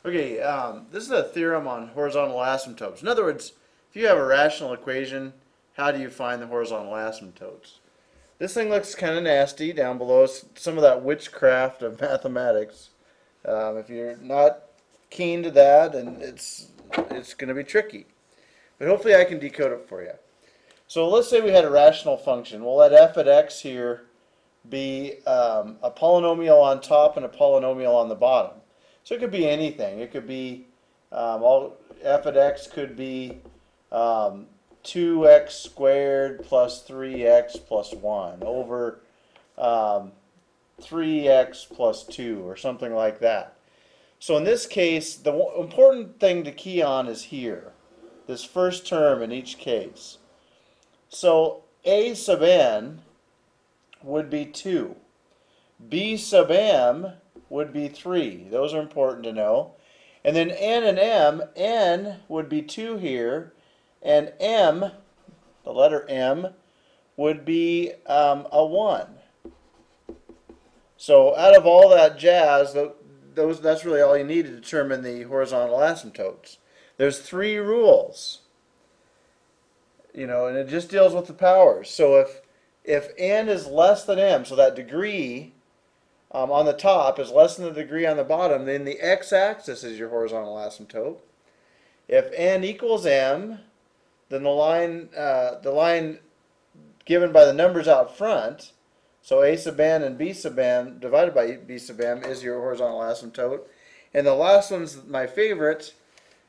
Okay, this is a theorem on horizontal asymptotes. In other words, if you have a rational equation, how do you find the horizontal asymptotes? This thing looks kind of nasty down below. It's some of that witchcraft of mathematics. If you're not keen to that, and it's going to be tricky. But hopefully I can decode it for you. So let's say we had a rational function. We'll let f at x here be a polynomial on top and a polynomial on the bottom. So it could be anything. It could be f at x could be 2x squared plus 3x plus 1 over 3x plus 2 or something like that. So in this case, the important thing to key on is here, this first term in each case. So a sub n would be 2. B sub m would be 3. Those are important to know. And then n and m, n would be 2 here, and m, the letter m, would be a 1. So out of all that jazz, that's really all you need to determine the horizontal asymptotes. There's 3 rules, and it just deals with the powers. So if n is less than m, so that degree on the top is less than the degree on the bottom, then the x-axis is your horizontal asymptote. If n equals m, then the line given by the numbers out front, so a sub n and b sub m divided by b sub m is your horizontal asymptote. And the last one's my favorite.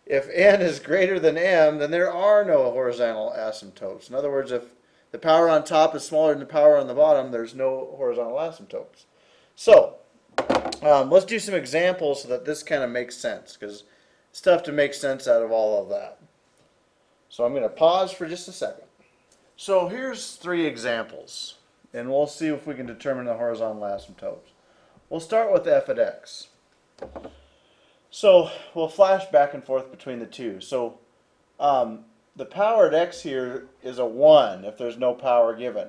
If n is greater than m, then there are no horizontal asymptotes. In other words, if the power on top is smaller than the power on the bottom, there's no horizontal asymptotes. So let's do some examples so that this kind of makes sense, because it's tough to make sense out of all of that. So I'm going to pause for just a second. So here's 3 examples, and we'll see if we can determine the horizontal asymptotes. We'll start with f at x. So we'll flash back and forth between the two. So the power at x here is a 1 if there's no power given.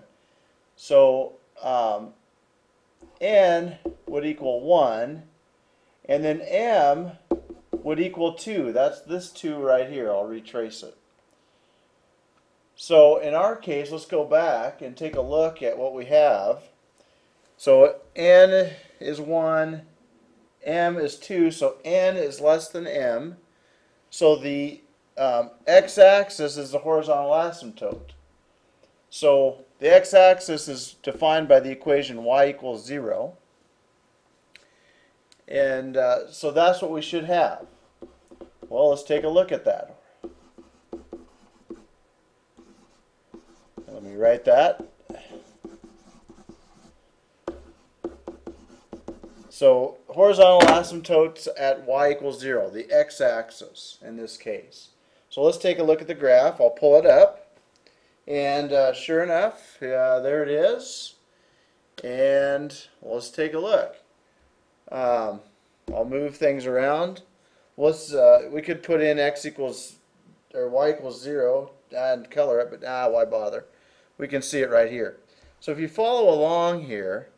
So n would equal 1, and then m would equal 2. That's this 2 right here. I'll retrace it. So in our case, let's go back and take a look at what we have. So n is 1, m is 2, so n is less than m. So the x-axis is the horizontal asymptote. So the x-axis is defined by the equation y equals 0. And so that's what we should have. Well, let's take a look at that. Let me write that. So horizontal asymptotes at y equals 0, the x-axis in this case. So let's take a look at the graph. I'll pull it up. And sure enough, there it is. And let's take a look. I'll move things around. We could put in x equals, or y equals 0 and color it, but why bother? We can see it right here. So if you follow along here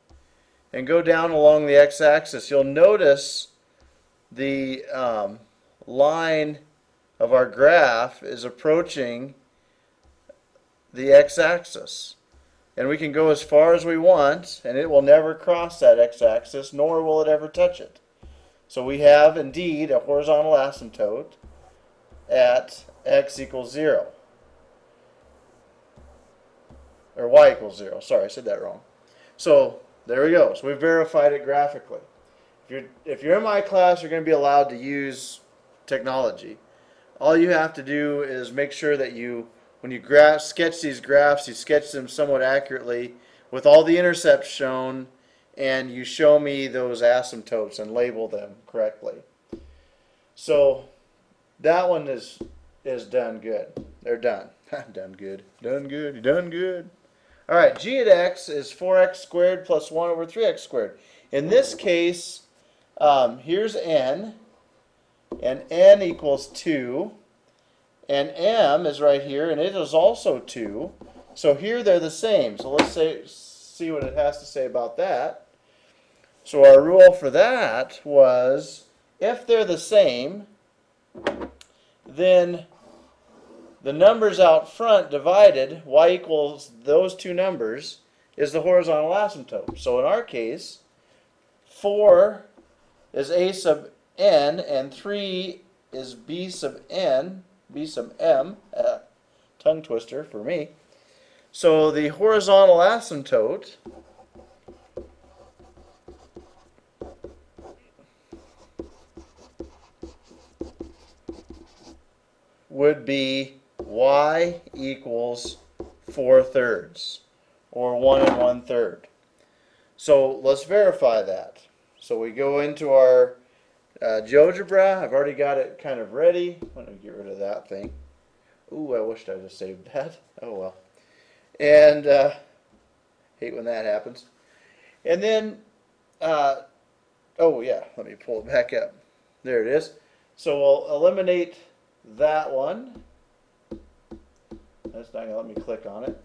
and go down along the x-axis, you'll notice the line of our graph is approaching the x-axis. And we can go as far as we want, and it will never cross that x-axis, nor will it ever touch it. So we have indeed a horizontal asymptote at x equals 0. Or y equals 0. Sorry, I said that wrong. So there we go. So we verified it graphically. If you're in my class, you're going to be allowed to use technology. All you have to do is make sure that when you sketch these graphs, you sketch them somewhat accurately with all the intercepts shown, and you show me those asymptotes and label them correctly. So that one is done good. They're done. Done good. Done good. You done good. All right, g at x is 4x squared plus 1 over 3x squared. In this case, here's n, and n equals 2. And m is right here, and it is also 2. So here they're the same. So let's see what it has to say about that. So our rule for that was if they're the same, then the numbers out front divided, y equals those two numbers, is the horizontal asymptote. So in our case, 4 is a sub n, and 3 is b sub n, b sub m, tongue twister for me. So the horizontal asymptote would be y equals 4/3, or 1 1/3. So let's verify that. So we go into our GeoGebra. I've already got it kind of ready. Let me get rid of that thing. Ooh, I wished I just saved that. Oh well. And hate when that happens. And then, oh yeah, let me pull it back up. There it is. So we'll eliminate that one. That's not going to let me click on it.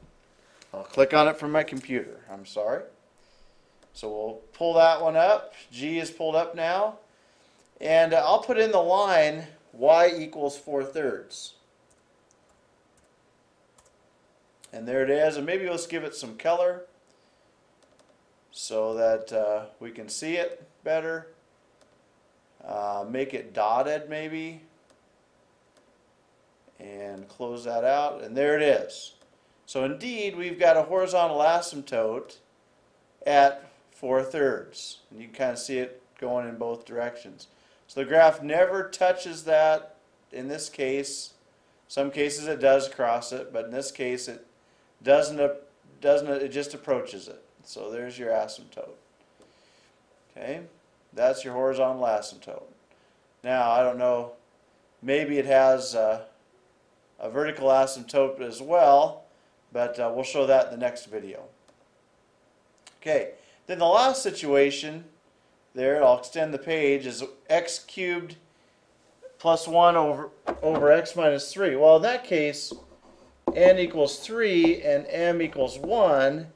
I'll click on it from my computer. I'm sorry. So we'll pull that one up. G is pulled up now. And I'll put in the line y equals 4/3. And there it is. And maybe let's give it some color so that we can see it better. Make it dotted maybe. And close that out. And there it is. So indeed, we've got a horizontal asymptote at 4/3. And you can kind of see it going in both directions. So the graph never touches that in this case. Some cases it does cross it, but in this case it doesn't, it just approaches it. So there's your asymptote. Okay, that's your horizontal asymptote. Now, I don't know, maybe it has a vertical asymptote as well, but we'll show that in the next video. Okay, then the last situation there, I'll extend the page, is x cubed plus 1 over x minus 3. Well, in that case, n equals 3 and m equals 1,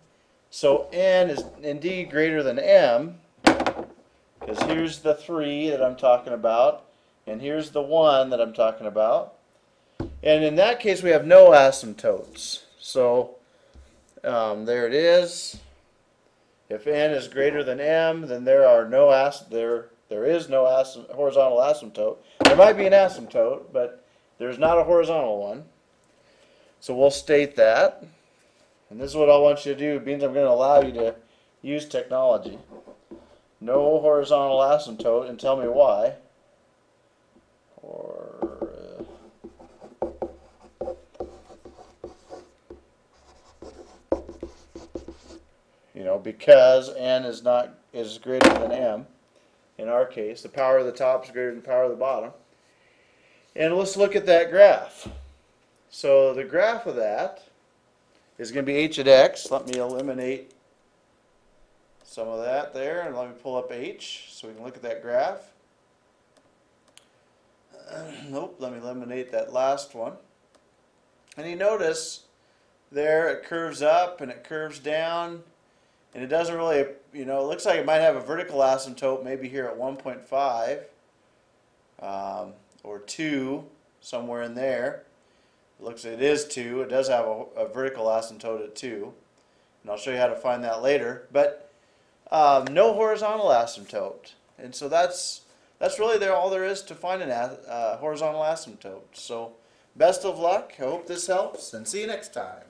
so n is indeed greater than m, because here's the 3 that I'm talking about, and here's the 1 that I'm talking about. And in that case, we have no asymptotes. So there it is. If n is greater than m, then there is no horizontal asymptote. There might be an asymptote, but there's not a horizontal one. So we'll state that. And this is what I want you to do. It means I'm going to allow you to use technology. No horizontal asymptote, and tell me why. Because n is greater than m. In our case, the power of the top is greater than the power of the bottom. And let's look at that graph. So the graph of that is going to be h at x. Let me eliminate some of that there, and let me pull up h so we can look at that graph. Nope, let me eliminate that last one. And you notice there it curves up and it curves down. And it doesn't really, it looks like it might have a vertical asymptote maybe here at 1.5 or 2, somewhere in there. It is 2. It does have a vertical asymptote at 2. And I'll show you how to find that later. But no horizontal asymptote. And so that's really all there is to find a horizontal asymptote. So best of luck. I hope this helps, and see you next time.